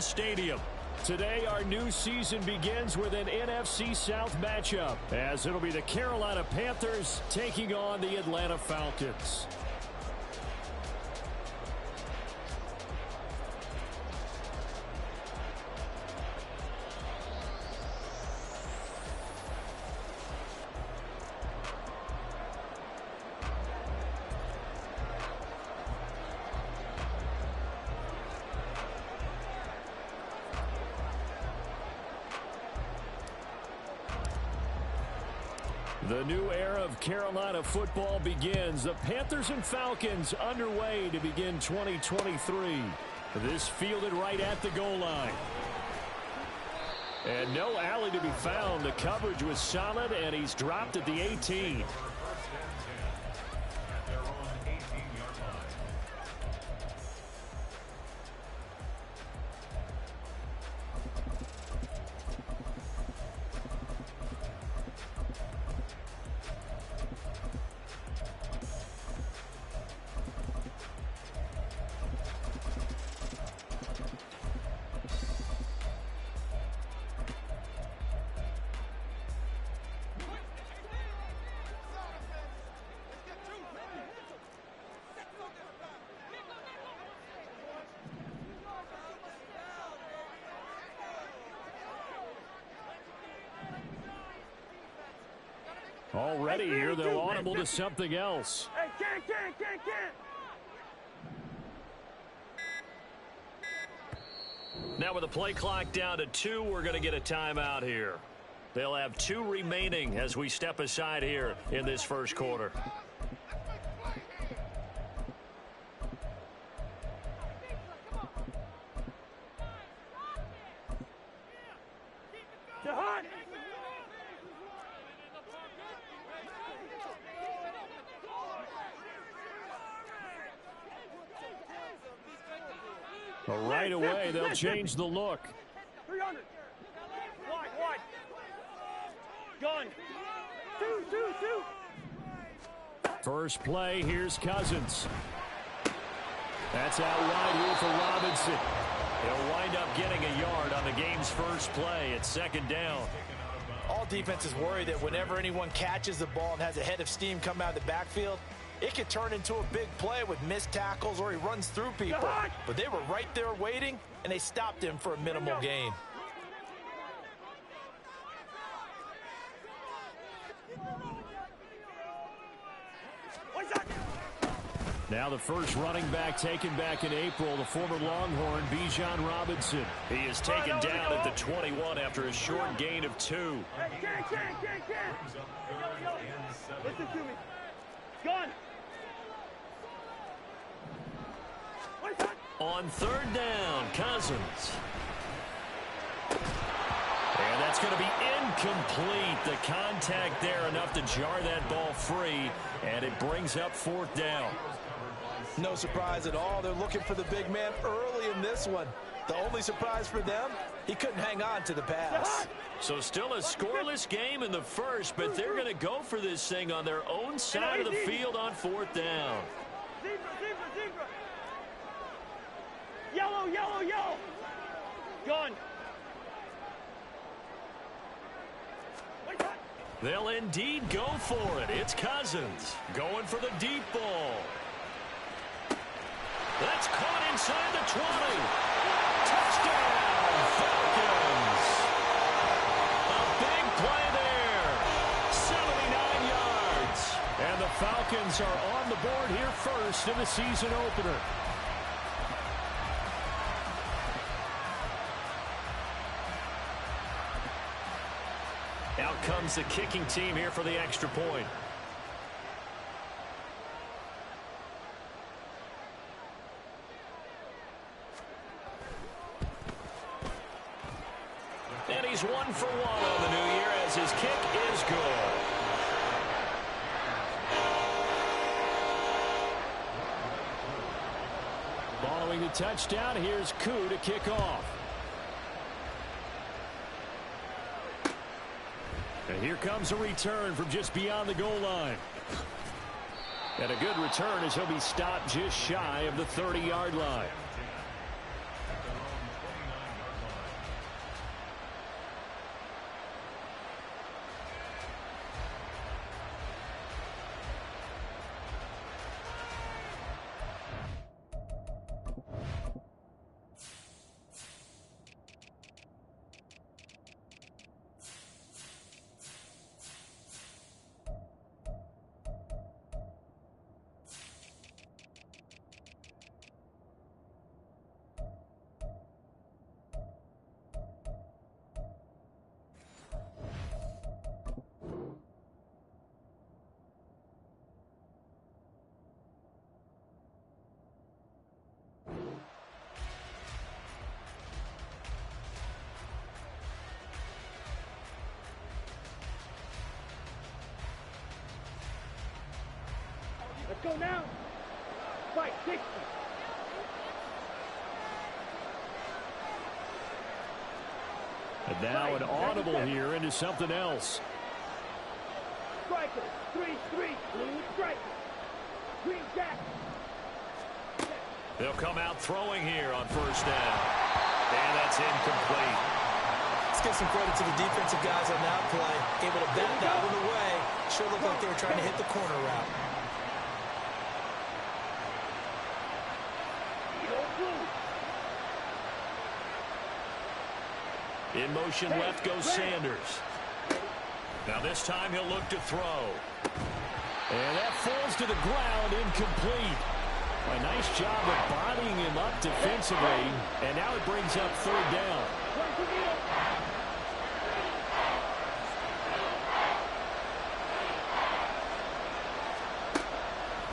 Stadium. Today, our new season begins with an NFC South matchup, as it'll be the Carolina Panthers taking on the Atlanta Falcons. The new era of Carolina football begins. The Panthers and Falcons underway to begin 2023. This fielded right at the goal line. And no alley to be found. The coverage was solid, and he's dropped at the 18. Already here, they'll audible to something else. Hey, can't. Now with the play clock down to 2, we're going to get a timeout here. They'll have 2 remaining as we step aside here in this first quarter. Right away, they'll change the look. 300. Wide. Gun. Two. First play, here's Cousins. That's out wide here for Robinson. He'll wind up getting a yard on the game's first play. It's second down. All defenses worry that whenever anyone catches the ball and has a head of steam come out of the backfield, it could turn into a big play with missed tackles or he runs through people. But they were right there waiting, and they stopped him for a minimal gain. Now the first running back taken back in April, the former Longhorn, Bijan Robinson. He is taken down at the 21 after a short gain of 2. Hey, can't. Listen to me. Gun. On third down, Cousins. And that's going to be incomplete. The contact there enough to jar that ball free, and it brings up fourth down. No surprise at all. They're looking for the big man early in this one. The only surprise for them, he couldn't hang on to the pass. So still a scoreless game in the first, but they're going to go for this thing on their own side of the field on fourth down. Zebra. Yellow. Gun. They'll indeed go for it. It's Cousins going for the deep ball. That's caught inside the 20. Touchdown, Falcons. A big play there. 79 yards. And the Falcons are on the board here first in the season opener. Out comes the kicking team here for the extra point. And he's 1 for 1 on the new year as his kick is good. Following the touchdown, here's Koo to kick off. And here comes a return from just beyond the goal line. And a good return as he'll be stopped just shy of the 30-yard line. Let's go now. Fight, 60. And now an audible here into something else. Striker, 3-3, blue striker. Green jack. They'll come out throwing here on first down. And that's incomplete. Let's give some credit to the defensive guys on that play. Able to bat that one away. Sure looked like they were trying to hit the corner route. In motion left goes Sanders. Now this time he'll look to throw. And that falls to the ground, incomplete. A nice job of bodying him up defensively. And now it brings up third down.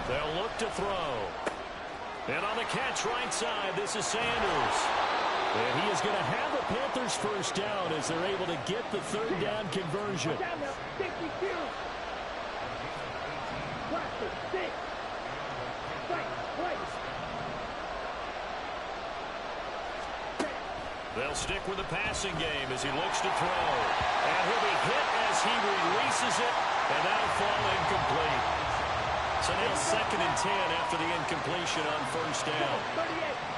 They'll look to throw. And on the catch right side, this is Sanders. And he is going to have the Panthers first down as they're able to get the third down conversion. They'll stick with the passing game as he looks to throw. And he'll be hit as he releases it. And that'll fall incomplete. So now 2nd and 10 after the incompletion on first down. 38.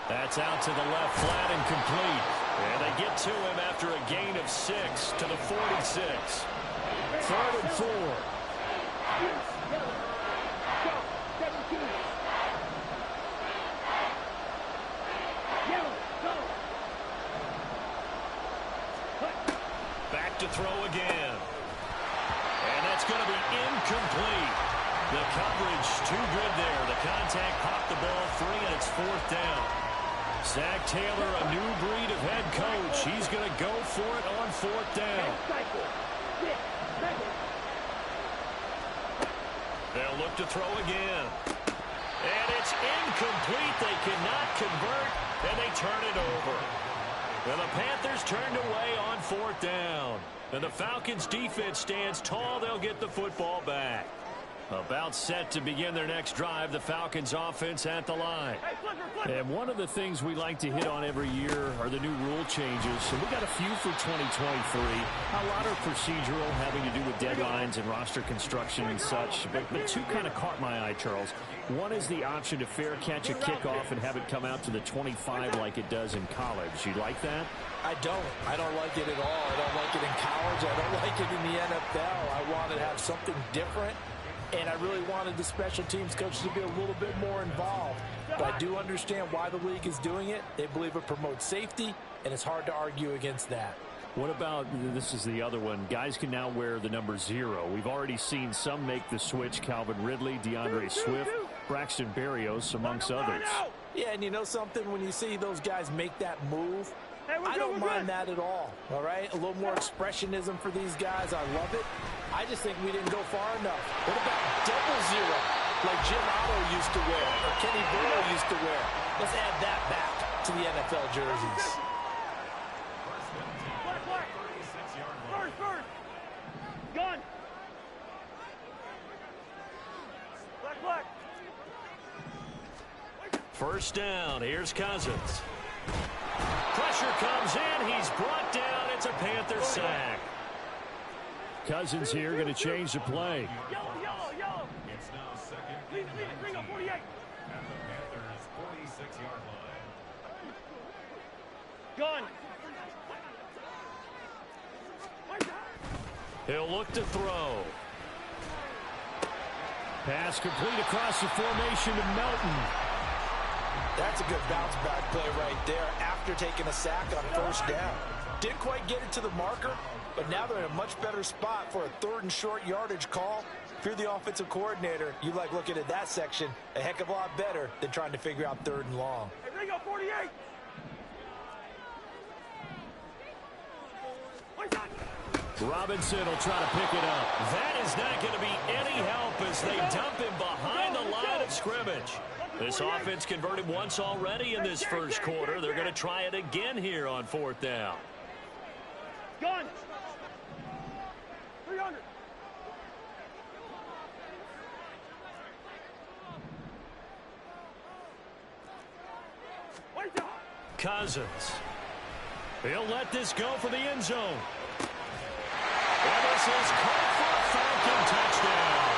That's out to the left, flat and complete. And they get to him after a gain of 6 to the 46. 3rd and 4. Back to throw again. And that's going to be incomplete. The coverage too good there. The contact popped the ball free, and it's 4th down. Zach Taylor, a new breed of head coach. He's going to go for it on 4th down. They'll look to throw again. And it's incomplete. They cannot convert, and they turn it over. And the Panthers turned away on 4th down. And the Falcons' defense stands tall. They'll get the football back. About set to begin their next drive, the Falcons offense at the line. And one of the things we like to hit on every year are the new rule changes. So we got a few for 2023. A lot are procedural, having to do with deadlines and roster construction and such. But two kind of caught my eye, Charles. One is the option to fair catch a kickoff and have it come out to the 25 like it does in college. You like that? I don't. I don't like it at all. I don't like it in college. I don't like it in the NFL. I want to have something different. And I really wanted the special teams coaches to be a little bit more involved. But I do understand why the league is doing it. They believe it promotes safety, and it's hard to argue against that. What about, this is the other one, guys can now wear the number 0. We've already seen some make the switch, Calvin Ridley, DeAndre Swift, Braxton Berrios, amongst others. Yeah, and you know something? When you see those guys make that move, I don't mind that at all right? A little more expressionism for these guys. I love it. I just think we didn't go far enough. What about double 0 like Jim Otto used to wear or Kenny Burrow used to wear? Let's add that back to the NFL jerseys. First. Gun. Black. First down. Here's Cousins. Pressure comes in. He's brought down. It's a Panther sack. Cousins here going to change the play. Yellow. It's now 2nd. Lead, bring up 48. At the Panthers' 46-yard line. Gun. He'll look to throw. Pass complete across the formation to Melton. That's a good bounce-back play right there after taking a sack on first down. Didn't quite get it to the marker, but now they're in a much better spot for a 3rd and short yardage call. If you're the offensive coordinator, you like looking at that section a heck of a lot better than trying to figure out 3rd and long. Hey, bring up 48. Robinson will try to pick it up. That is not going to be any help as they dump him behind the line of scrimmage. This offense converted once already in this first quarter. They're going to try it again here on 4th down. Gun. 300. Wait down. Cousins. He'll let this go for the end zone. And this is caught for a Falcon touchdown.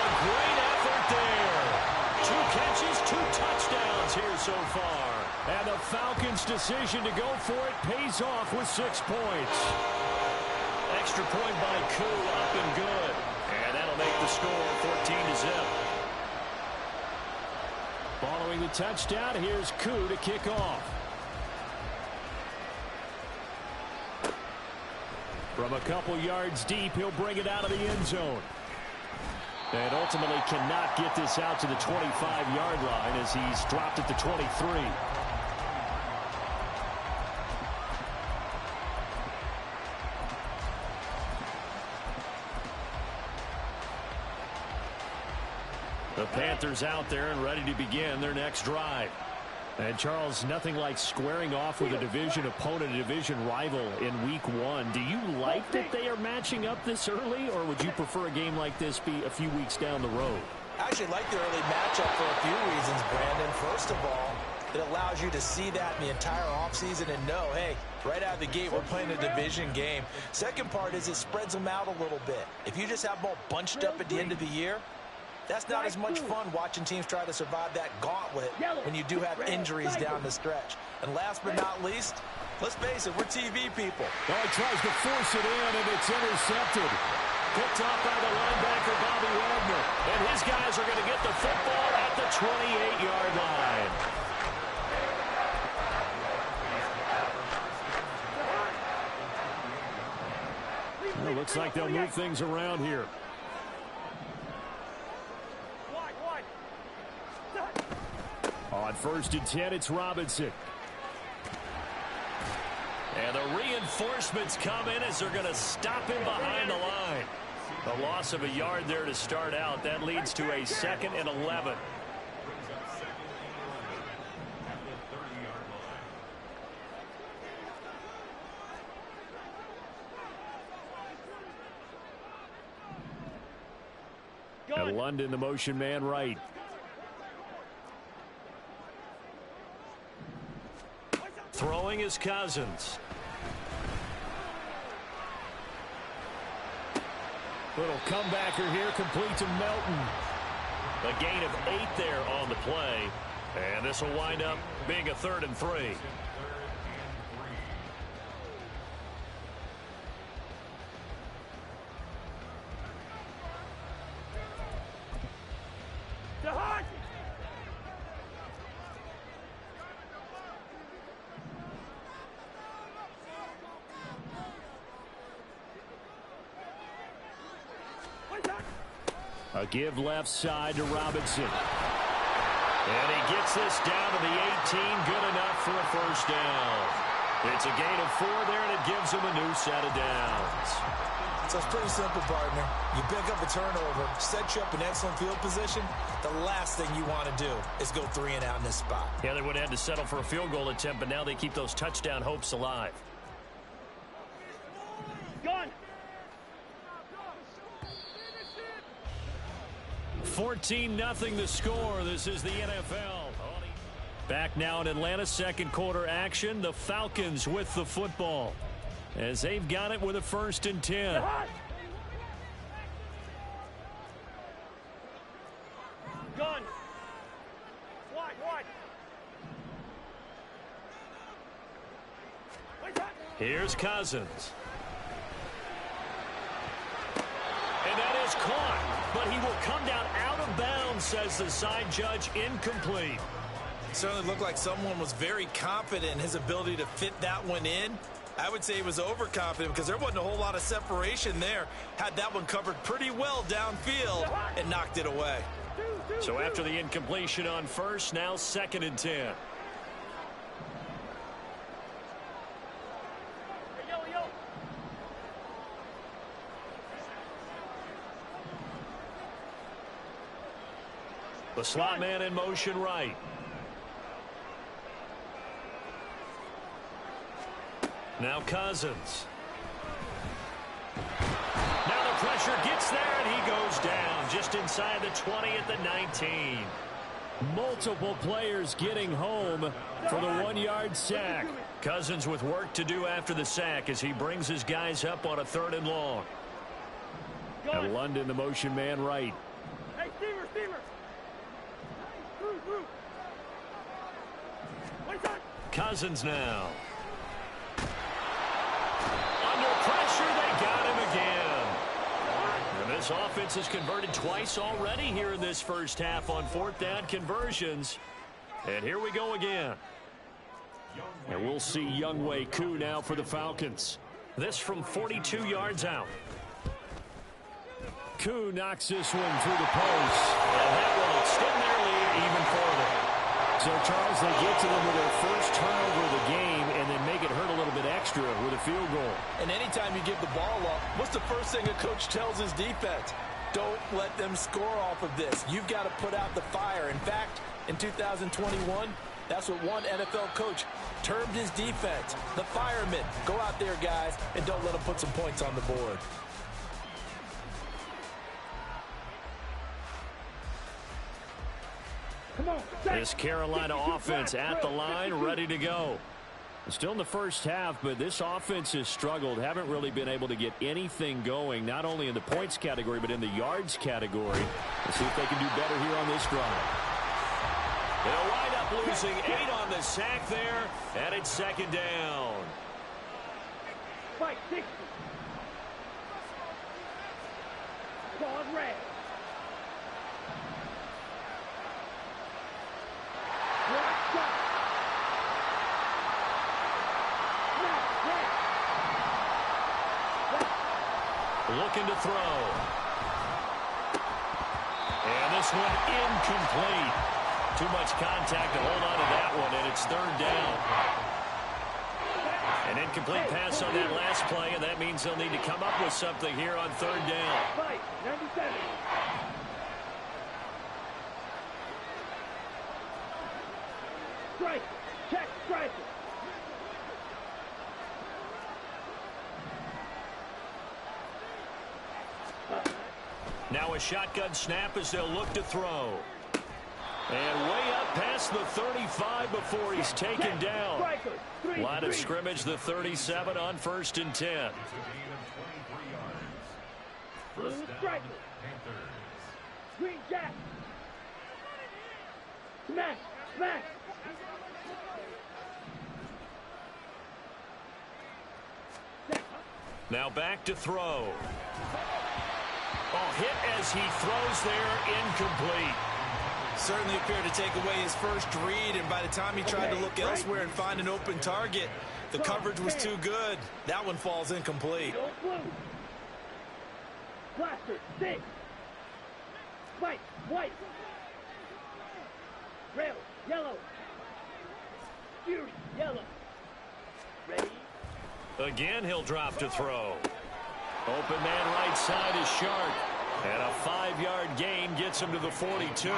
A great effort there. 2 catches, 2 touchdowns here so far. And the Falcons' decision to go for it pays off with 6 points. Extra point by Koo, up and good. And that'll make the score 14-0. Following the touchdown, here's Koo to kick off. From a couple yards deep, he'll bring it out of the end zone. And ultimately cannot get this out to the 25-yard line as he's dropped at the 23. The Panthers out there and ready to begin their next drive. And, Charles, nothing like squaring off with a division opponent, a division rival in Week 1. Do you like that they are matching up this early, or would you prefer a game like this be a few weeks down the road? I actually like the early matchup for a few reasons, Brandon. First of all, it allows you to see that in the entire offseason and know, hey, right out of the gate, we're playing a division game. Second part is it spreads them out a little bit. If you just have them all bunched up at the end of the year, that's not as much fun watching teams try to survive that gauntlet when you do have injuries down the stretch. And last but not least, let's face it, we're TV people. Oh, he tries to force it in, and it's intercepted. Picked off by the linebacker, Bobby Wagner. And his guys are going to get the football at the 28-yard line. Well, looks like they'll move things around here. On 1st and 10, it's Robinson. And the reinforcements come in as they're going to stop him behind the line. A loss of a yard there to start out. That leads to a 2nd and 11. And London, the motion man right. Throwing is Cousins. Little comebacker here, complete to Melton. A gain of 8 there on the play. And this will wind up being a 3rd and 3. A give left side to Robinson. And he gets this down to the 18. Good enough for a 1st down. It's a gain of 4 there, and it gives him a new set of downs. So it's pretty simple, partner. You pick up a turnover, set you up in excellent field position. The last thing you want to do is go 3 and out in this spot. Yeah, they would have had to settle for a field goal attempt, but now they keep those touchdown hopes alive. Gun. 14-0 the score. This is the NFL. Back now in Atlanta, 2nd quarter action. The Falcons with the football as they've got it with a 1st and 10. Gun. Wide. Here's Cousins. And that is caught, but he will come down out of bounds, says the side judge. Incomplete. It certainly looked like someone was very confident in his ability to fit that one in. I would say he was overconfident because there wasn't a whole lot of separation there. Had that one covered pretty well downfield and knocked it away. So after the incompletion on 1st, now 2nd and 10. The slot man in motion right. Now Cousins. Now the pressure gets there, and he goes down just inside the 20 at the 19. Multiple players getting home for the 1-yard sack. Cousins with work to do after the sack as he brings his guys up on a 3rd and long. And London, the motion man right. Hey, steamer, steamer. Move. Cousins now. Under pressure, they got him again. And this offense has converted twice already here in this first half on 4th down conversions. And here we go again. And we'll see Younghoe Koo now for the Falcons. This from 42 yards out. Koo knocks this one through the post. And that will extend their lead even further. So, Charles, they get to them with their first turnover of the game and then make it hurt a little bit extra with a field goal. And anytime you give the ball up, what's the first thing a coach tells his defense? Don't let them score off of this. You've got to put out the fire. In fact, in 2021, that's what one NFL coach termed his defense. The firemen. Go out there, guys, and don't let them put some points on the board. This Carolina offense at the line, ready to go. Still in the first half, but this offense has struggled. Haven't really been able to get anything going, not only in the points category, but in the yards category. Let's see if they can do better here on this drive. They'll wind up losing 8 on the sack there, and it's 2nd down. Fight 60. Claws red. Looking to throw. And this one incomplete. Too much contact to hold on to that one, and it's 3rd down. An incomplete pass on that last play, and that means they'll need to come up with something here on 3rd down. Fight 97. Strike. Check strike. Now a shotgun snap as they'll look to throw. And way up past the 35 before he's taken down. Line of scrimmage, the 37 on 1st and 10. Green Jack. Smash. Smash. Now back to throw. Oh, hit as he throws there, incomplete. Certainly appeared to take away his first read, and by the time he tried to look elsewhere and find an open target, the coverage was too good. That one falls incomplete. Blaster, 6. White, white. Rail, yellow. Fury, yellow. Ready? Again, he'll drop to throw. Open man right side is Sharp. And a 5-yard gain gets him to the 42.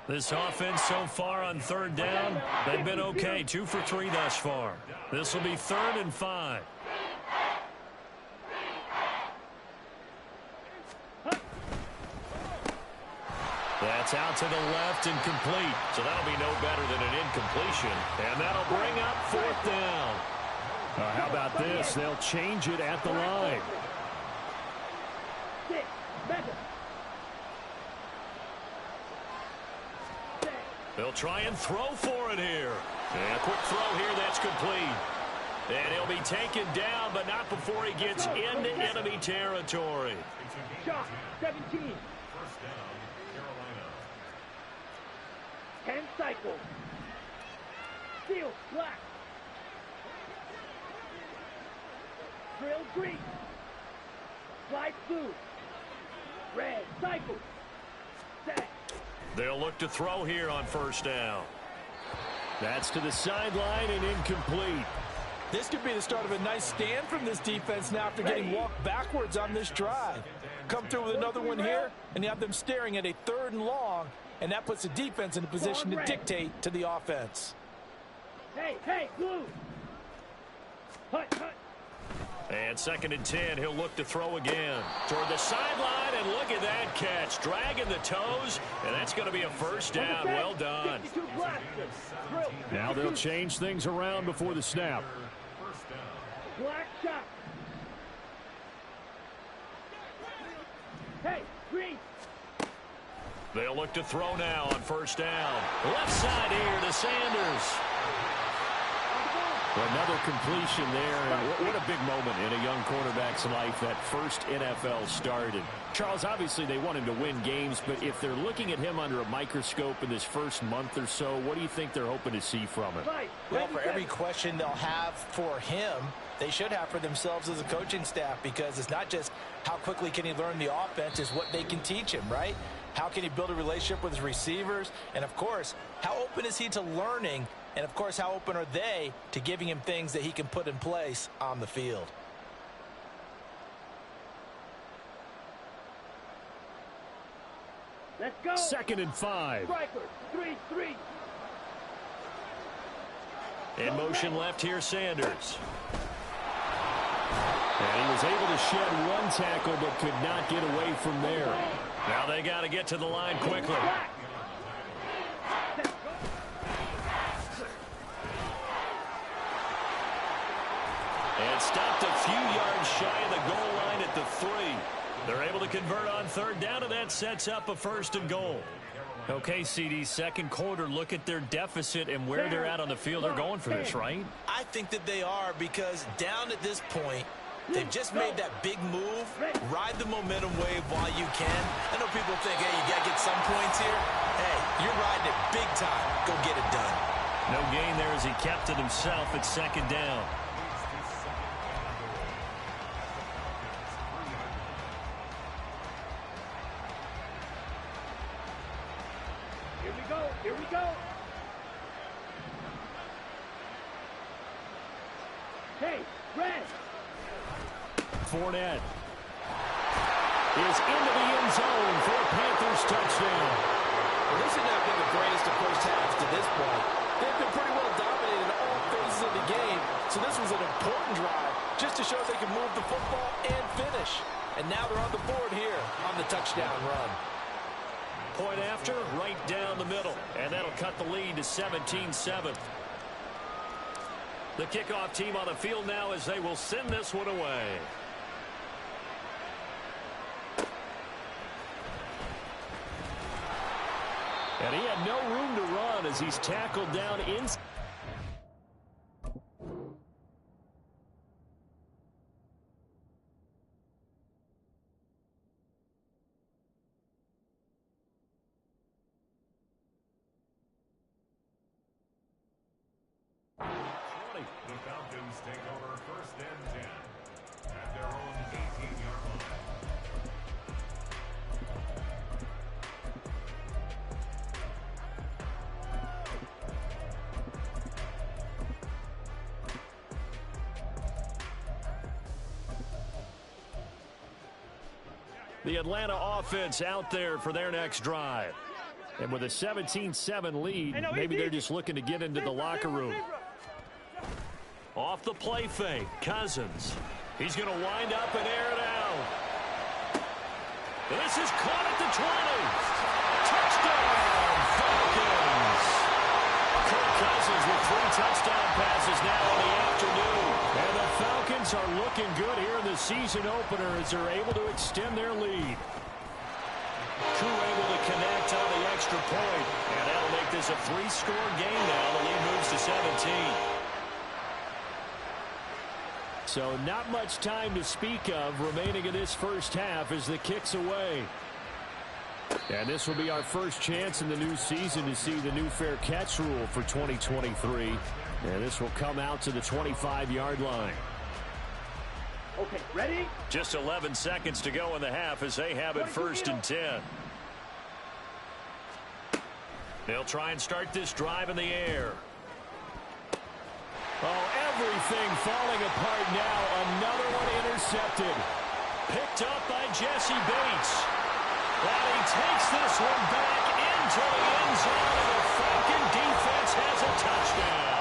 This offense so far on 3rd down, they've been okay. 2 for 3 thus far. This will be 3rd and 5. That's out to the left and complete. So that'll be no better than an incompletion. And that'll bring up 4th down. How about this? They'll change it at the line. They'll try and throw for it here. And a quick throw here, that's complete. And he'll be taken down, but not before he gets into enemy territory. Shot, 17. 10 cycles. Steel, black. Drill, green. Slide, blue. Red, cycle. Set. They'll look to throw here on 1st down. That's to the sideline and incomplete. This could be the start of a nice stand from this defense now after getting walked backwards on this drive. Come through with another one here, and you have them staring at a 3rd and long, and that puts the defense in a position to dictate to the offense. Hey, blue. Hut. And 2nd and 10, he'll look to throw again. Toward the sideline, and look at that catch. Dragging the toes, and that's going to be a first down. Well done. Now they'll change things around before the snap. Black shot. Hey, green. They'll look to throw now on 1st down. Left side here to Sanders. Another completion there, and what a big moment in a young quarterback's life, that first NFL start. And Charles, obviously they want him to win games, but if they're looking at him under a microscope in this first month or so, what do you think they're hoping to see from him? Well, for every question they'll have for him, they should have for themselves as a coaching staff, because it's not just how quickly can he learn the offense, it's what they can teach him, right? How can he build a relationship with his receivers? And, of course, how open is he to learning? And, of course, how open are they to giving him things that he can put in place on the field? Let's go. 2nd and 5. Strikers, 3-3. In motion left here, Sanders. And he was able to shed one tackle but could not get away from there. Now they got to get to the line quickly. And stopped a few yards shy of the goal line at the 3. They're able to convert on 3rd down, and that sets up a 1st and goal. Okay, CD, 2nd quarter, look at their deficit and where they're at on the field. They're going for this, right? I think that they are, because down at this point, they've just made that big move. Ride the momentum wave while you can. I know people think, hey, you got to get some points here. Hey, you're riding it big time. Go get it done. No gain there as he kept it himself at 2nd down. Here we go. Hey, red. Fournette is into the end zone for a Panthers touchdown. Well, this has not been the greatest of first halves to this point. They've been pretty well dominated in all phases of the game, so this was an important drive just to show they can move the football and finish. And now they're on the board here on the touchdown run. Point after, right down the middle, and that'll cut the lead to 17-7. The kickoff team on the field now as they will send this one away. And he had no room to run as he's tackled down inside. The Falcons take over 1st and 10 at their own 18-yard line. The Atlanta offense out there for their next drive. And with a 17-7 lead, maybe they're just looking to get into the locker room. Off the play fake, Cousins. He's going to wind up and air it out. This is caught at the 20. Touchdown, Falcons. Kirk Cousins with 3 touchdown passes now in the afternoon. And the Falcons are looking good here in the season opener as they're able to extend their lead. Koo able to connect on the extra point. And that'll make this a 3-score game now. The lead moves to 17. So not much time to speak of remaining in this first half as the kick's away. And this will be our first chance in the new season to see the new fair catch rule for 2023. And this will come out to the 25-yard line. Okay, ready? Just 11 seconds to go in the half as they have it 1st and 10. They'll try and start this drive in the air. Oh, everything falling apart now. Another one intercepted. Picked up by Jesse Bates. And he takes this one back into the end zone, and the Falcon defense has a touchdown.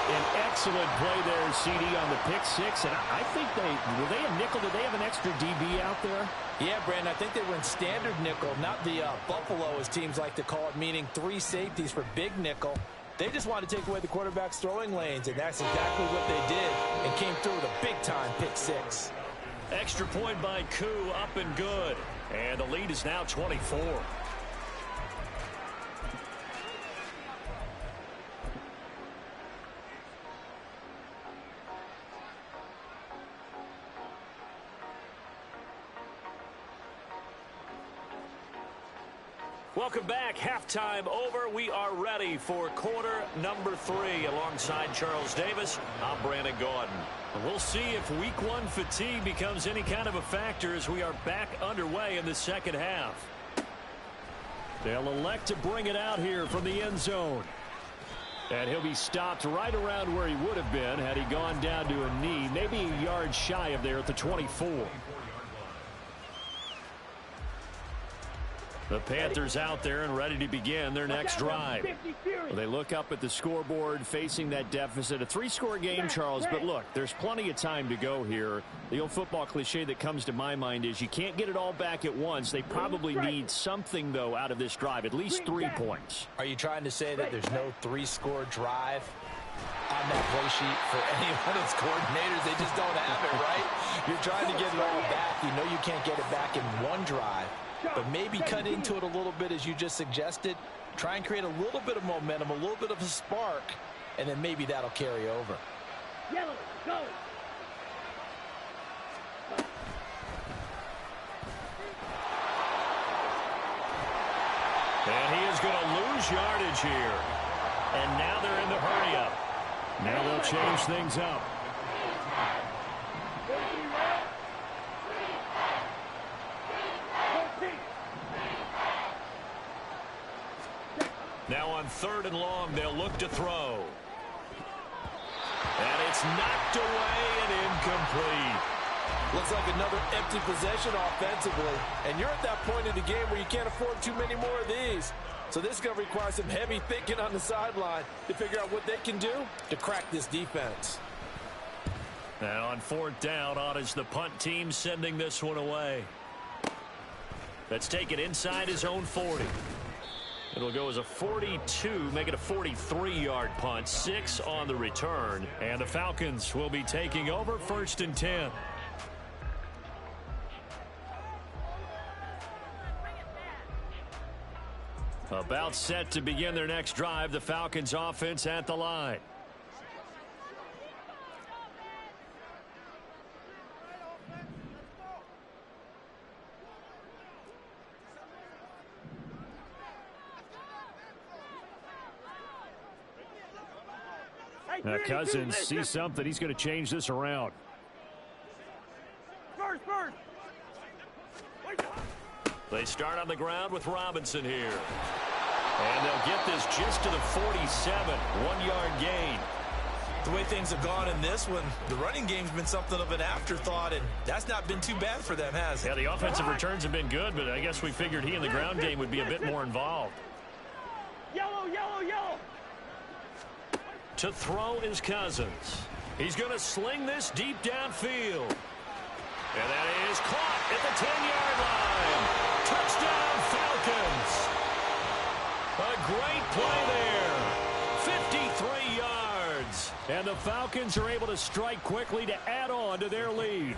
An excellent play there, CD, on the pick six. And I think were they a nickel? Did they have an extra DB out there? Yeah, Brandon, I think they were in standard nickel, not the Buffalo, as teams like to call it, meaning 3 safeties for big nickel. They just wanted to take away the quarterback's throwing lanes, and that's exactly what they did, and came through with a big-time pick six. Extra point by Koo, up and good. And the lead is now 24. Welcome back. Halftime over. We are ready for quarter number 3. Alongside Charles Davis, I'm Brandon Gaudin. We'll see if week 1 fatigue becomes any kind of a factor as we are back underway in the second half. They'll elect to bring it out here from the end zone. And he'll be stopped right around where he would have been had he gone down to a knee, maybe a yard shy of there at the 24. The Panthers out there and ready to begin their next drive. They look up at the scoreboard facing that deficit. A 3-score game, Charles, but look, there's plenty of time to go here. The old football cliche that comes to my mind is you can't get it all back at once. They probably need something, though, out of this drive, at least 3 points. Are you trying to say that there's no 3-score drive on that play sheet for any one of those coordinators? They just don't have it, right? You're trying to get it all back. You know you can't get it back in one drive. But maybe cut into it a little bit, as you just suggested. Try and create a little bit of momentum, a little bit of a spark, and then maybe that'll carry over. Yellow, go. And he is going to lose yardage here. And now they're in the hurry-up. Now they'll change things up. Now on 3rd and long, they'll look to throw. And it's knocked away and incomplete. Looks like another empty possession offensively. And you're at that point in the game where you can't afford too many more of these. So this is going to require some heavy thinking on the sideline to figure out what they can do to crack this defense. And on 4th down, on is the punt team sending this one away. Let's take it inside his own 40. It'll go as a 42, make it a 43-yard punt, 6 on the return. And the Falcons will be taking over 1st and 10. About set to begin their next drive, the Falcons offense at the line. Now Cousins sees something. He's going to change this around. First. They start on the ground with Robinson here. And they'll get this just to the 47. 1-yard gain. The way things have gone in this one, the running game's been something of an afterthought, and that's not been too bad for them, has it? Yeah, the offensive returns have been good, but I guess we figured he in the ground game would be a bit more involved. Yellow. To throw is Cousins. He's going to sling this deep downfield. And that is caught at the 10-yard line. Touchdown, Falcons. A great play there. 53 yards. And the Falcons are able to strike quickly to add on to their lead.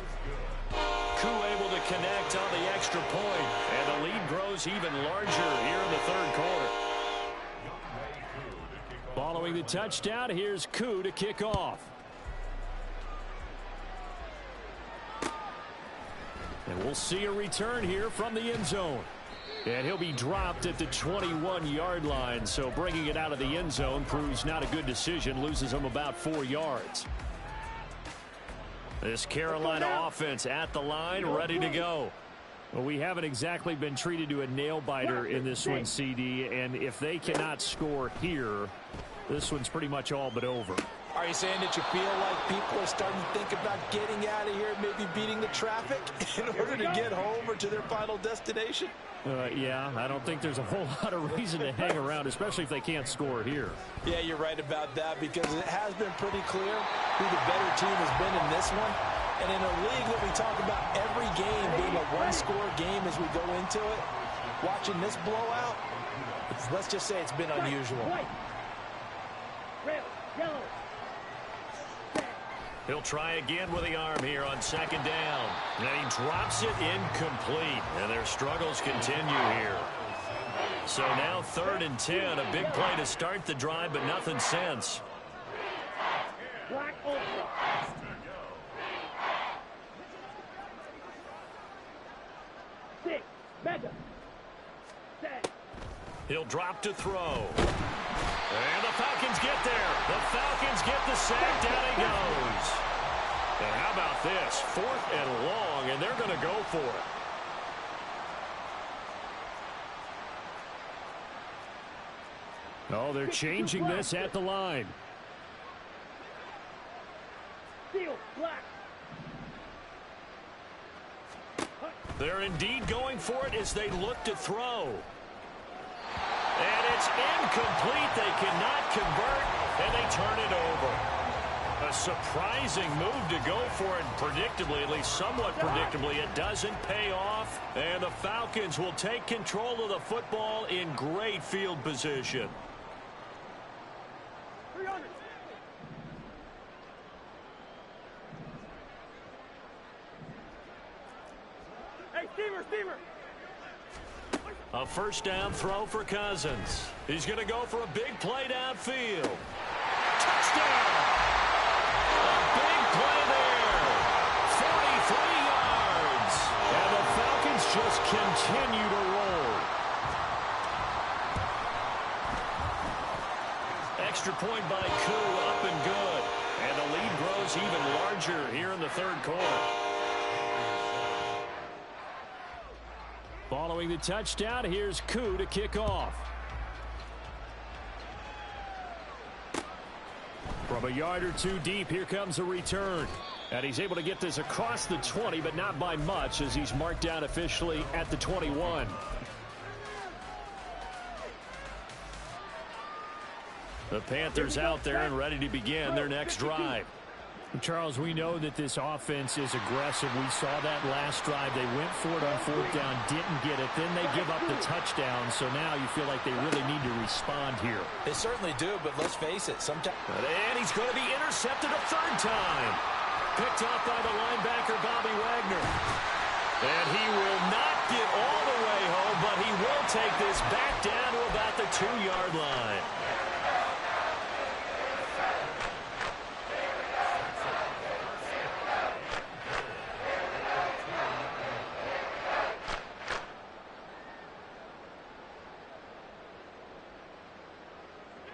Koo able to connect on the extra point. And the lead grows even larger here in the 3rd quarter. Following the touchdown, here's Koo to kick off. And we'll see a return here from the end zone. And he'll be dropped at the 21-yard line, so bringing it out of the end zone proves not a good decision, loses him about 4 yards. This Carolina offense at the line, ready to go. Well, we haven't exactly been treated to a nail-biter in this one, CD, and if they cannot score here, This one's pretty much all but over. Are you saying that you feel like people are starting to think about getting out of here, maybe beating the traffic in order to get home or to their final destination? Yeah, I don't think there's a whole lot of reason to hang around, especially if they can't score here. Yeah, you're right about that, because it has been pretty clear who the better team has been in this one. And in a league that we talk about every game being a one-score game as we go into it, watching this blowout, let's just say it's been unusual. Red, yellow. He'll try again with the arm here on second down. And he drops it incomplete. And their struggles continue here. So now 3rd and 10. A big play to start the drive, but nothing since. Black ultra. Six, mega. 10. He'll drop to throw. And the Falcons get there. The Falcons get the sack. Down he goes. And how about this? 4th and long, and they're going to go for it. Oh, they're changing this at the line. Steel, black. They're indeed going for it as they look to throw. And it's incomplete. They cannot convert, and they turn it over. A surprising move to go for it. Predictably, at least somewhat predictably, it doesn't pay off. And the Falcons will take control of the football in great field position. 300. Hey, Steamer. A first down throw for Cousins. He's going to go for a big play downfield. Touchdown! A big play there. 43 yards. And the Falcons just continue to roll. Extra point by Koo, up and good. And the lead grows even larger here in the 3rd quarter. Following the touchdown, here's Koo to kick off. From a yard or two deep, here comes a return. And he's able to get this across the 20, but not by much, as he's marked down officially at the 21. The Panthers out there and ready to begin their next drive. Charles, we know that this offense is aggressive. We saw that last drive. They went for it on 4th down, didn't get it. Then they give up the touchdown. So now you feel like they really need to respond here. They certainly do, but let's face it, sometimes. And he's going to be intercepted a 3rd time. Picked off by the linebacker, Bobby Wagner. And he will not get all the way home, but he will take this back down to about the 2-yard line.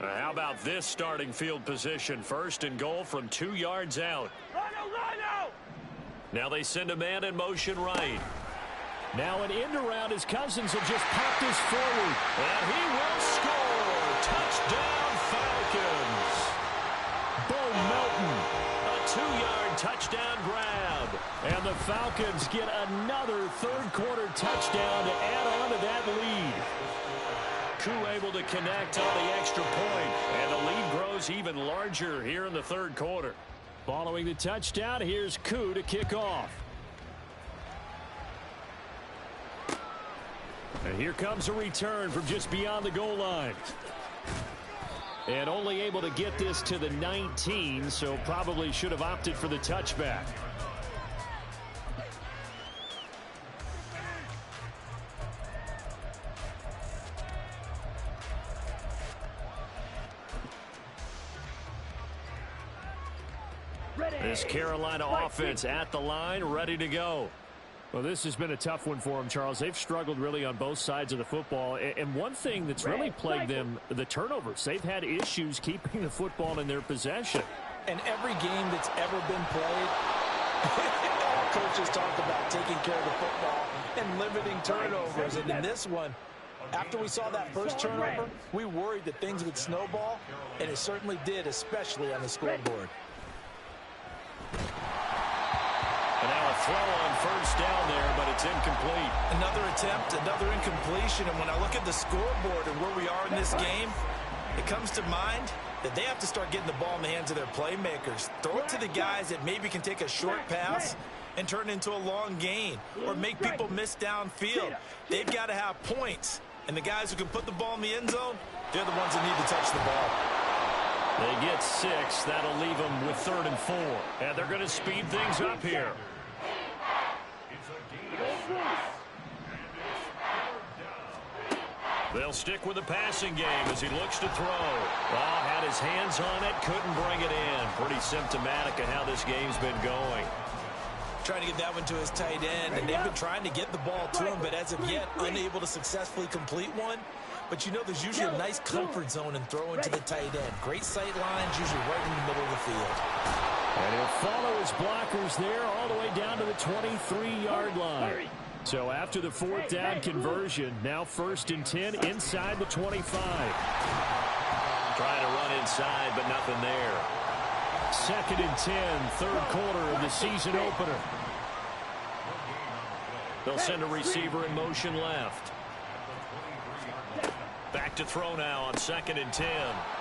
How about this starting field position? 1st and goal from 2 yards out. Rhino! Now they send a man in motion right. Now an end around as Cousins will just pop this forward. And he will score. Touchdown Falcons. Bo Melton. A 2-yard touchdown grab. And the Falcons get another 3rd quarter touchdown to add on to that lead. Koo able to connect on the extra point, and the lead grows even larger here in the 3rd quarter. Following the touchdown, here's Koo to kick off. And here comes a return from just beyond the goal line. And only able to get this to the 19, so probably should have opted for the touchback. This Carolina offense at the line, ready to go. Well, this has been a tough one for them, Charles. They've struggled really on both sides of the football. And one thing that's really plagued them, the turnovers. They've had issues keeping the football in their possession. And every game that's ever been played, all coaches talk about taking care of the football and limiting turnovers. And in this one, After we saw that first turnover, we worried that things would snowball, and it certainly did, especially on the scoreboard. And now a throw on first down there, but it's incomplete. Another attempt, another incompletion, and when I look at the scoreboard and where we are in this game, it comes to mind that they have to start getting the ball in the hands of their playmakers. Throw it to the guys that maybe can take a short pass and turn it into a long gain or make people miss downfield. They've got to have points, and the guys who can put the ball in the end zone, they're the ones that need to touch the ball. They get 6. That'll leave them with 3rd and 4. And they're going to speed things up here. They'll stick with the passing game as he looks to throw. Well, had his hands on it, couldn't bring it in. Pretty symptomatic of how this game's been going. Trying to get that one to his tight end, and they've been trying to get the ball to him, but as of yet, unable to successfully complete one. But you know there's usually a nice comfort zone in throwing to the tight end. Great sight lines, usually right in the middle of the field. And he'll follow his blockers there all the way down to the 23-yard line. So after the 4th down conversion, now 1st and 10 inside the 25. Trying to run inside, but nothing there. 2nd and 10, 3rd quarter of the season opener. They'll send a receiver in motion left. Back to throw now on 2nd and 10.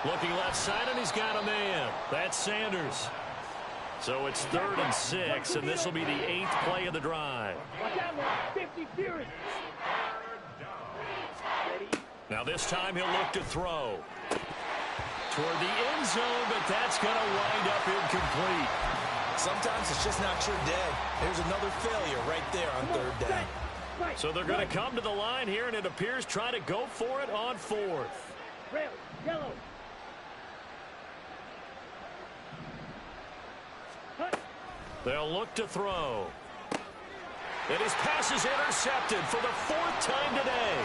Looking left side, and he's got a man. That's Sanders. So it's 3rd and 6, and this will be the 8th play of the drive. Now this time he'll look to throw. Toward the end zone, but that's going to wind up incomplete. Sometimes it's just not your day. There's another failure right there on 3rd down. So they're going to come to the line here, and it appears try to go for it on 4th. Red, yellow. They'll look to throw. And his pass is intercepted for the 4th time today.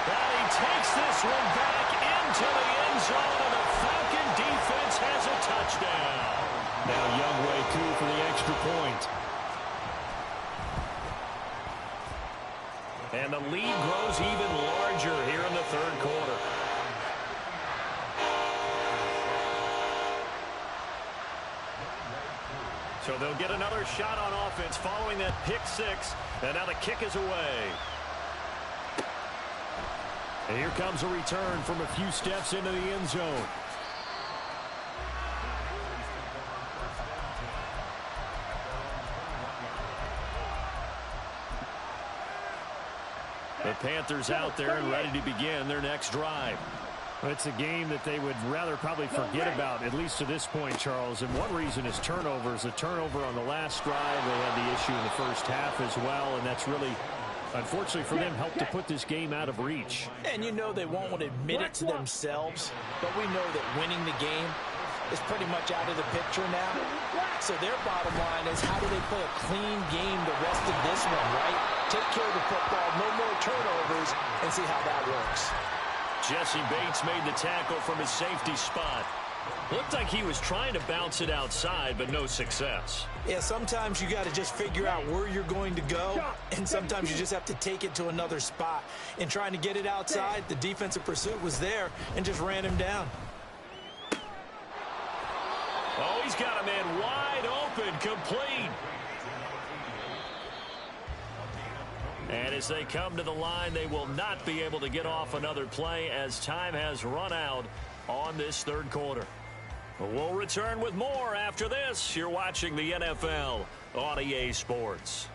And he takes this one back into the end zone, and the Falcon defense has a touchdown. Now Younghoe Koo for the extra point. And the lead grows even larger here in the 3rd quarter. So they'll get another shot on offense following that pick 6. And now the kick is away. And here comes a return from a few steps into the end zone. The Panthers out there and ready to begin their next drive. It's a game that they would rather probably forget about, at least to this point, Charles. And one reason is turnovers. A turnover on the last drive. They had the issue in the first half as well, and that's really, unfortunately for them, helped to put this game out of reach. And you know they won't want to admit it to themselves, but we know that winning the game is pretty much out of the picture now. So their bottom line is, how do they play a clean game the rest of this one, right? Take care of the football, no more turnovers, and see how that works. Jesse Bates made the tackle from his safety spot. Looked like he was trying to bounce it outside, but no success. Yeah, sometimes you got to just figure out where you're going to go, and sometimes you just have to take it to another spot. In trying to get it outside, the defensive pursuit was there and just ran him down. Oh, he's got a man wide open, complete. And as they come to the line, they will not be able to get off another play as time has run out on this 3rd quarter. We'll return with more after this. You're watching the NFL on EA Sports.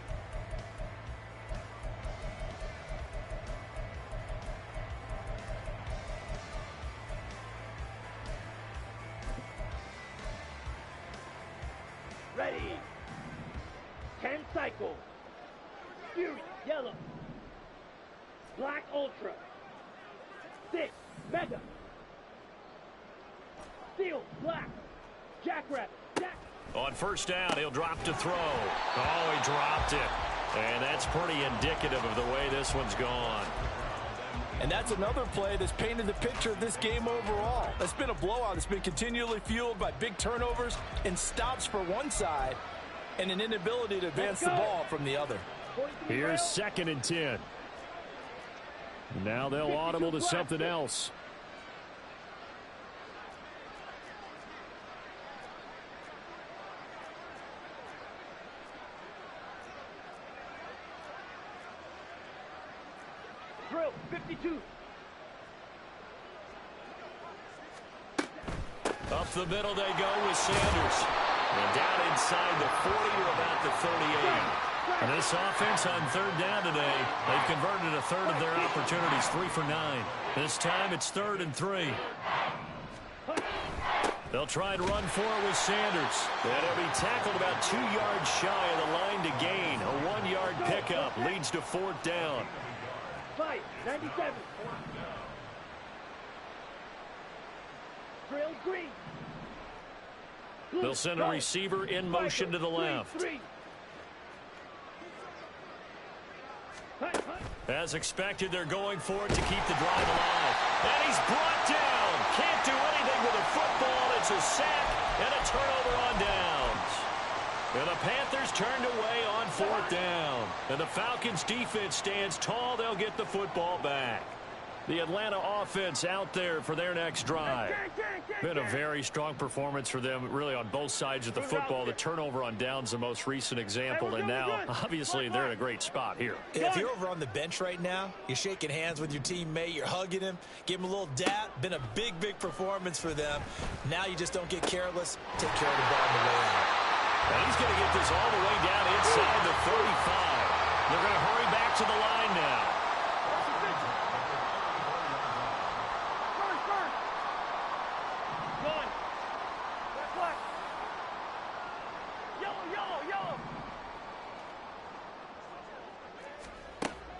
Ready. 10 cycles. Fury, yellow. Black Ultra. 6, Mega. Steel, black. Jackrabbit, Jack. On first down, he'll drop to throw. Oh, he dropped it. And that's pretty indicative of the way this one's gone. And that's another play that's painted the picture of this game overall. It's been a blowout. It's been continually fueled by big turnovers and stops for one side and an inability to advance the ball from the other. Here's 2nd and 10. Now they'll audible to something else. Drill, 52. Up the middle they go with Sanders. And down inside the 40 to about the 38. And this offense on 3rd down today, they've converted a third of their opportunities, 3 for 9. This time it's 3rd and 3. They'll try and run for it with Sanders. And he'll be tackled about 2 yards shy of the line to gain. A 1-yard pickup leads to 4th down. 97. Drill green. They'll send a receiver in motion to the left. As expected, they're going for it to keep the drive alive. And he's brought down. Can't do anything with a football. It's a sack and a turnover on downs. And the Panthers turned away on 4th down. And the Falcons' defense stands tall. They'll get the football back. The Atlanta offense out there for their next drive. Been a very strong performance for them, really, on both sides of the football. The turnover on downs, the most recent example, and now, obviously, they're in a great spot here. If you're over on the bench right now, you're shaking hands with your teammate, you're hugging him, give him a little dap. Been a big, big performance for them. Now you just don't get careless. Take care of the ball on the way out. And he's going to get this all the way down inside the 35. They're going to hurry back to the line now.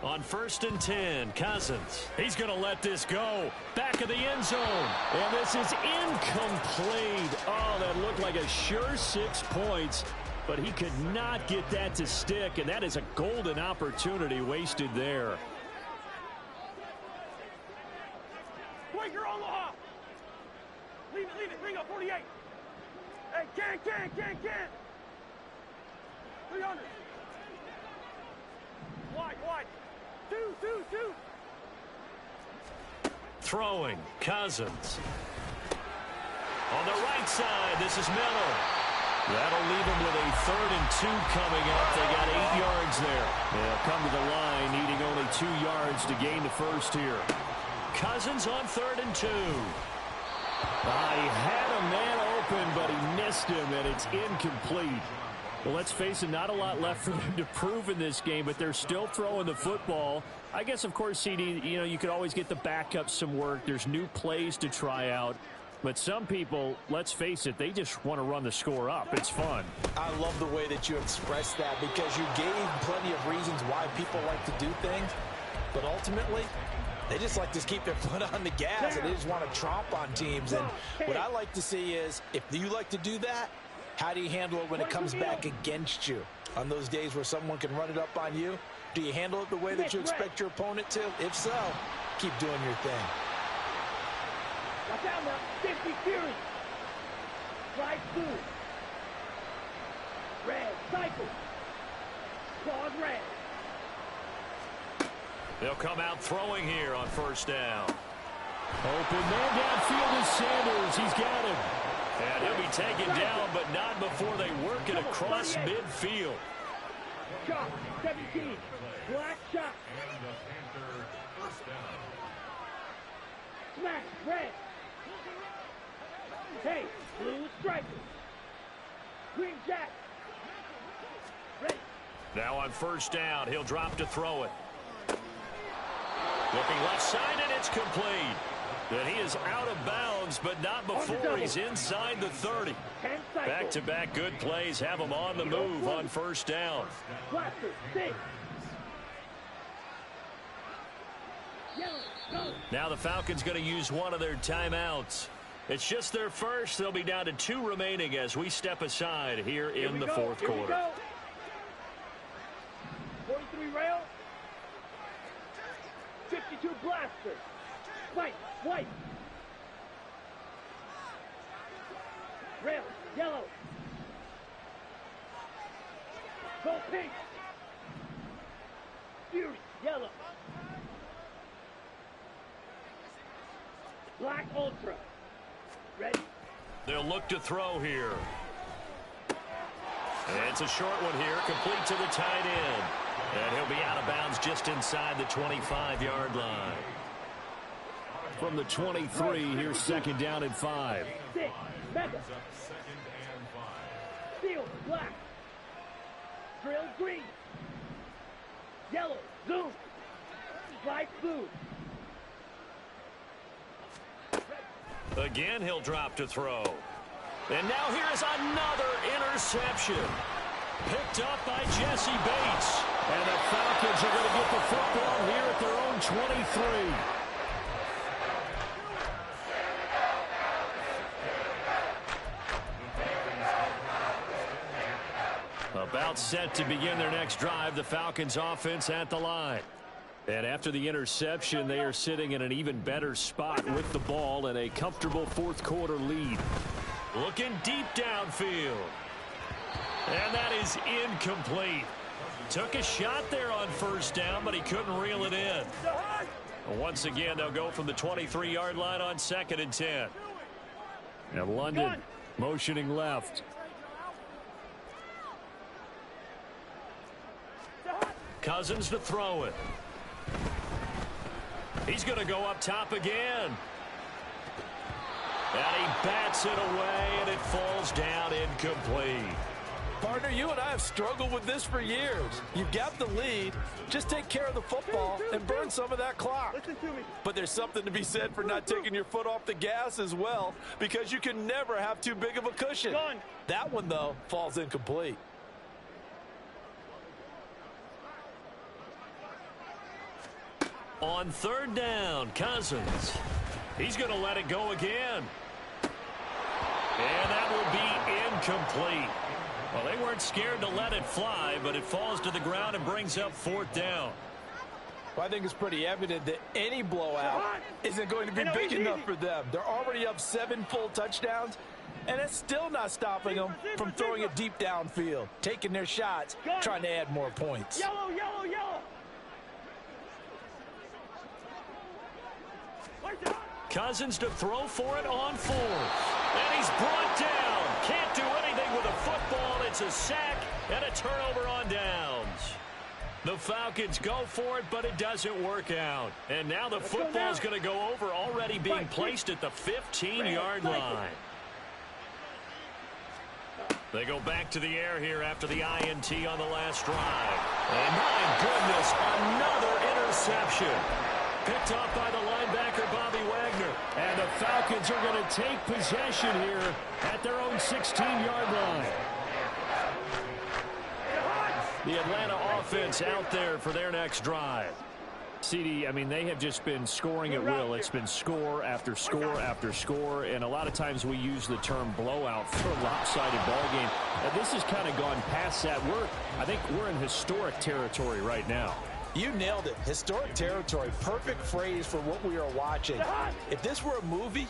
On 1st and 10, Cousins. He's going to let this go. Back of the end zone. And this is incomplete. Oh, that looked like a sure 6 points. But he could not get that to stick. And that is a golden opportunity wasted there. Quaker Omaha. Leave it. Bring up 48. Hey, can. 300. Wide. Two. Throwing, Cousins. On the right side, this is Miller. That'll leave him with a 3rd and 2 coming up. They got 8 yards there. They'll come to the line, needing only 2 yards to gain the first here. Cousins on 3rd and 2. He had a man open, but he missed him, and it's incomplete. Well, let's face it, not a lot left for them to prove in this game, but they're still throwing the football. I guess, of course, CD, you could always get the backup some work. There's new plays to try out. But some people, let's face it, they just want to run the score up. It's fun. I love the way that you expressed that because you gave plenty of reasons why people like to do things. But ultimately, they just like to keep their foot on the gas, and they just want to tromp on teams. And what I like to see is, if you like to do that, how do you handle it when it comes back against you? On those days where someone can run it up on you, do you handle it the way that you expect your opponent to? If so, keep doing your thing. Watch out now. 50 Fury. Slide through. Red. Cycle. Claws red. They'll come out throwing here on 1st down. Open man downfield is Sanders. He's got him. And he'll be taken down, but not before they work it across midfield. Shot, 17. Black shot. And the Panther 1st down. Smash, red. Hey, blue striker. Green jack. Ready. Now on 1st down, he'll drop to throw it. Looking left side, and it's complete. And he is out of bounds, but not before he's inside the 30. Back-to-back good plays have him on the move on 1st down. Blaster, 6. Now the Falcons going to use one of their timeouts. It's just their first. They'll be down to 2 remaining as we step aside here in the 4th quarter. 43 rail. 52 blaster. White. Rail, yellow. Go pink. Fury, yellow. Black ultra. Ready? They'll look to throw here. It's a short one here, complete to the tight end. And he'll be out of bounds just inside the 25-yard line. From the 23, here's second down and 5. 6, mega. Second and 5. Steel, black. Drill, green. Yellow, zoom. Light blue. Again, he'll drop to throw. And now here's another interception. Picked up by Jesse Bates. And the Falcons are going to get the football here at their own 23. About set to begin their next drive, the Falcons offense at the line. And after the interception, they are sitting in an even better spot with the ball and a comfortable fourth quarter lead. Looking deep downfield. And that is incomplete. Took a shot there on first down, but he couldn't reel it in. Once again, they'll go from the 23-yard line on second and 10. And London motioning left. Cousins to throw it. He's going to go up top again. And he bats it away, and it falls down incomplete. Partner, you and I have struggled with this for years. You've got the lead. Just take care of the football and burn some of that clock. Listen to me. But there's something to be said for not taking your foot off the gas as well, because you can never have too big of a cushion. Done. That one, though, falls incomplete. On third down, Cousins. He's going to let it go again. And that will be incomplete. Well, they weren't scared to let it fly, but it falls to the ground and brings up fourth down. Well, I think it's pretty evident that any blowout isn't going to be big enough for them. They're already up 7 full touchdowns, and it's still not stopping them from throwing it deep downfield, taking their shots, trying to add more points. Yellow, yellow, yellow. Cousins to throw for it on fourth. And he's brought down. Can't do anything with a football. It's a sack and a turnover on downs. The Falcons go for it, but it doesn't work out. And now the football's going to go over, already being placed at the 15-yard line. They go back to the air here after the INT on the last drive. And my goodness, another interception. Picked off by the linebacker, Bobby Wagner. And the Falcons are going to take possession here at their own 16-yard line. The Atlanta offense out there for their next drive. CD, I mean, they have just been scoring at will. It's been score after score after score, and a lot of times we use the term blowout for a lopsided ball game. And this has kind of gone past that. I think we're in historic territory right now. You nailed it. Historic territory. Perfect phrase for what we are watching. If this were a movie,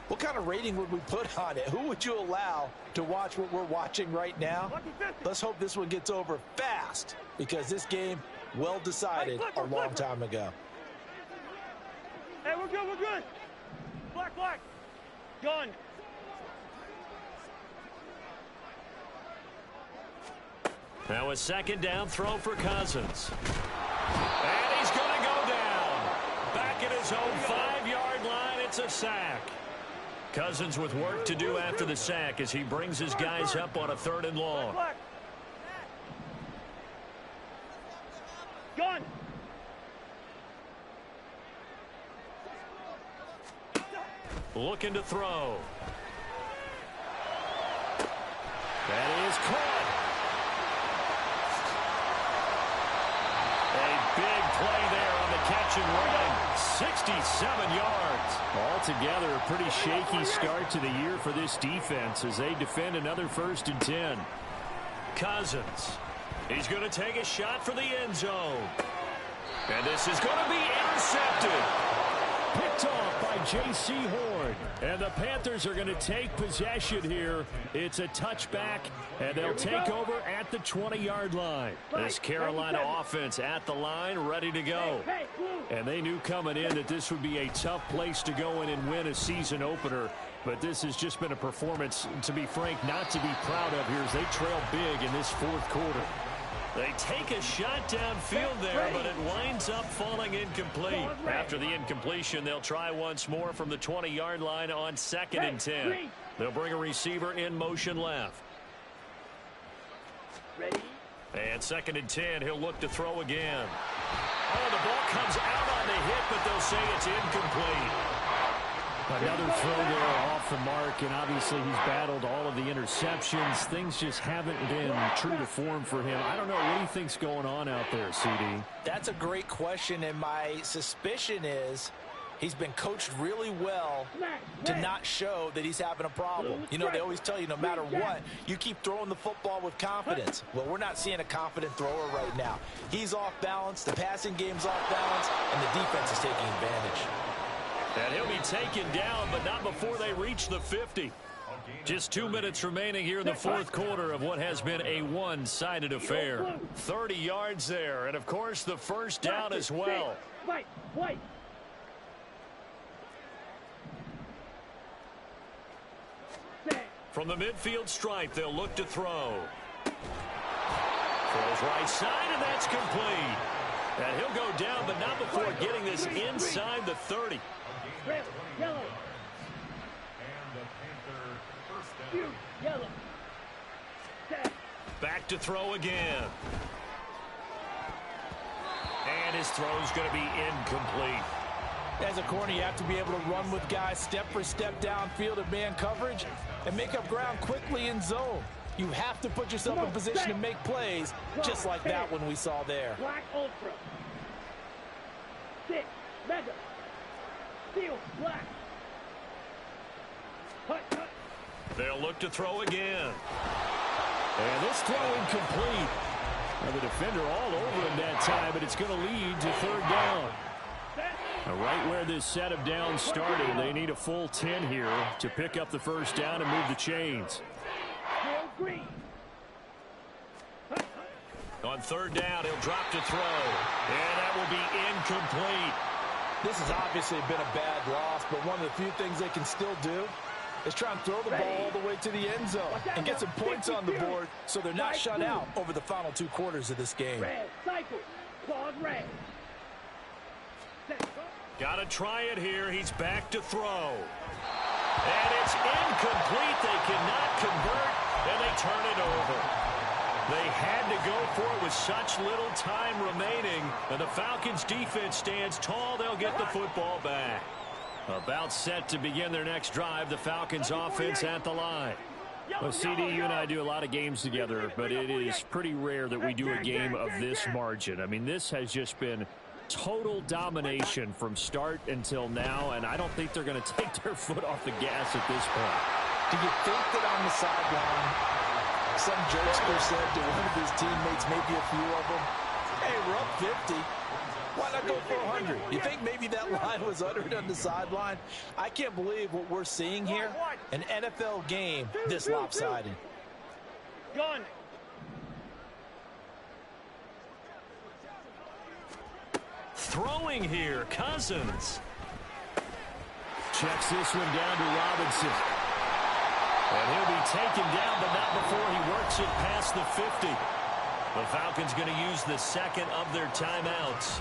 what kind of rating would we put on it? Who would you allow to watch what we're watching right now? Let's hope this one gets over fast, because this game, well decided a long time ago. Hey, we're good, we're good. Black, black. Gun. Now a second down throw for Cousins. And he's going to go down. Back at his own 5-yard line, it's a sack. Cousins with work to do after the sack as he brings his guys up on a 3rd and long. Gun. Looking to throw. That is caught. A big play there on the catch and run. 67 yards. Altogether, a pretty shaky start to the year for this defense as they defend another 1st and 10. Cousins. He's going to take a shot for the end zone. And this is going to be intercepted. picked off by J.C. Horn. And the Panthers are going to take possession here. It's a touchback, and they'll take over at the 20-yard line. This Carolina offense at the line, ready to go. And they knew coming in that this would be a tough place to go in and win a season opener. But this has just been a performance, to be frank, not to be proud of here as they trail big in this fourth quarter. They take a shot downfield there, but it winds up falling incomplete. After the incompletion, they'll try once more from the 20-yard line on 2nd and 10. They'll bring a receiver in motion left. And 2nd and 10, he'll look to throw again. Oh, the ball comes out on the hit, but they'll say it's incomplete. Another throw there off the mark, and obviously he's battled all of the interceptions. Things just haven't been true to form for him. I don't know. What do you think's going on out there, CD? That's a great question, and my suspicion is he's been coached really well to not show that he's having a problem. You know, they always tell you no matter what, you keep throwing the football with confidence. Well, we're not seeing a confident thrower right now. He's off balance, the passing game's off balance, and the defense is taking advantage. And he'll be taken down, but not before they reach the 50. Just 2 minutes remaining here in the fourth quarter of what has been a one-sided affair. 30 yards there, and of course the first down as well. From the midfield stripe, they'll look to throw. Throws right side, and that's complete. And he'll go down, but not before getting this inside the 30. Red, yellow. And the Panther first down. Yellow. Back to throw again. And his throw's going to be incomplete. As a corner, you have to be able to run with guys step for step downfield in man coverage and make up ground quickly in zone. You have to put yourself in position to make plays, just like that one we saw there. Black Ultra. 6, Mega. Steel, black. Cut. They'll look to throw again. And this throw incomplete. Now the defender all over him that time, but it's going to lead to 3rd down. Right where this set of downs started, they need a full 10 here to pick up the first down and move the chains. Green. On 3rd down, he'll drop to throw. And that will be incomplete. This has obviously been a bad loss, but one of the few things they can still do is try and throw the ball all the way to the end zone and get some points on the board so they're not shut out over the final 2 quarters of this game. Red, cycle, quad red. Got to try it here. He's back to throw. And it's incomplete. They cannot convert, and they turn it over. They had to go for it with such little time remaining, and the Falcons' defense stands tall. They'll get the football back. About set to begin their next drive, the Falcons' offense at the line. Well, CD, you and I do a lot of games together, but it is pretty rare that we do a game of this margin. I mean, this has just been total domination from start until now, and I don't think they're going to take their foot off the gas at this point. Do you think that on the sideline, some jokester said to one of his teammates, maybe a few of them, hey, we're up 50. Why not go for 100? You think maybe that line was uttered on the sideline? I can't believe what we're seeing here. An NFL game this lopsided. Gun. Throwing here, Cousins. Checks this one down to Robinson. And he'll be taken down, but not before he works it past the 50. The Falcons going to use the second of their timeouts.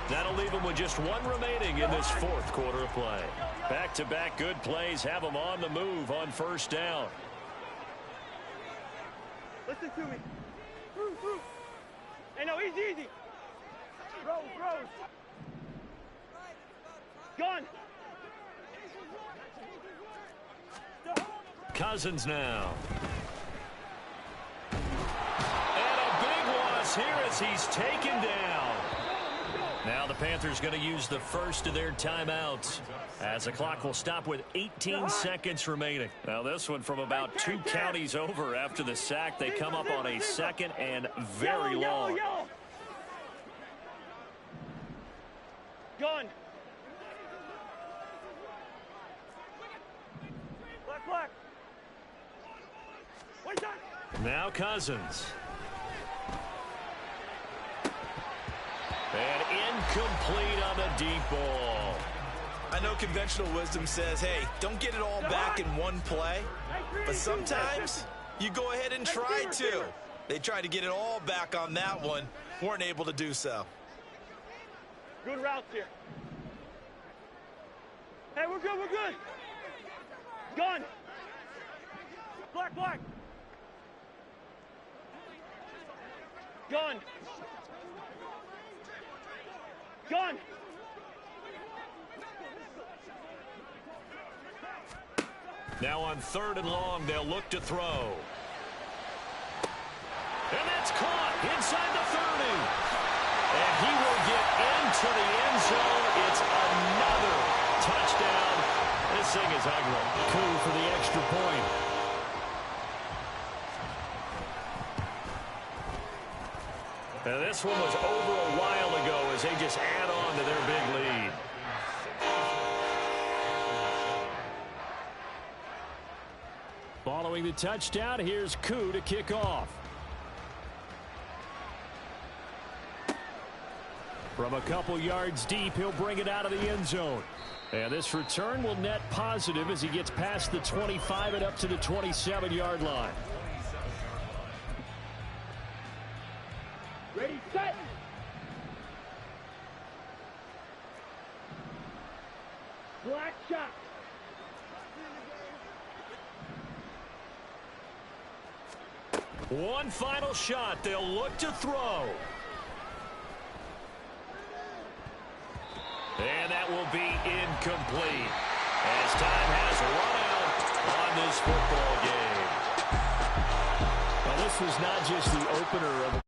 That'll leave them with just 1 remaining in this fourth quarter of play. Back-to-back good plays have them on the move on first down. Listen to me. Hey, no, easy. Rose. Gun. Cousins now. And a big loss here as he's taken down. Now the Panthers going to use the first of their timeouts as the clock will stop with 18 seconds remaining. Now this one from about 2 counties over after the sack. They come up on a 2nd and very long. Gun. Now Cousins. And incomplete on the deep ball. I know conventional wisdom says, hey, don't get it all back in one play. But sometimes you go ahead and try to. They tried to get it all back on that one. Weren't able to do so. Good routes here. Hey, we're good, we're good. Gun. Black. Gun. Now on 3rd and long, they'll look to throw. And that's caught inside the 30. And he will get into the end zone. It's another touchdown. This thing is ugly. Coup for the extra point. And this one was over a while ago as they just add on to their big lead. Following the touchdown, here's Coup to kick off. From a couple yards deep, he'll bring it out of the end zone. And this return will net positive as he gets past the 25 and up to the 27-yard line. Ready, set. Black shot. One final shot. They'll look to throw. And that will be incomplete as time has run out on this football game. Well, this was not just the opener of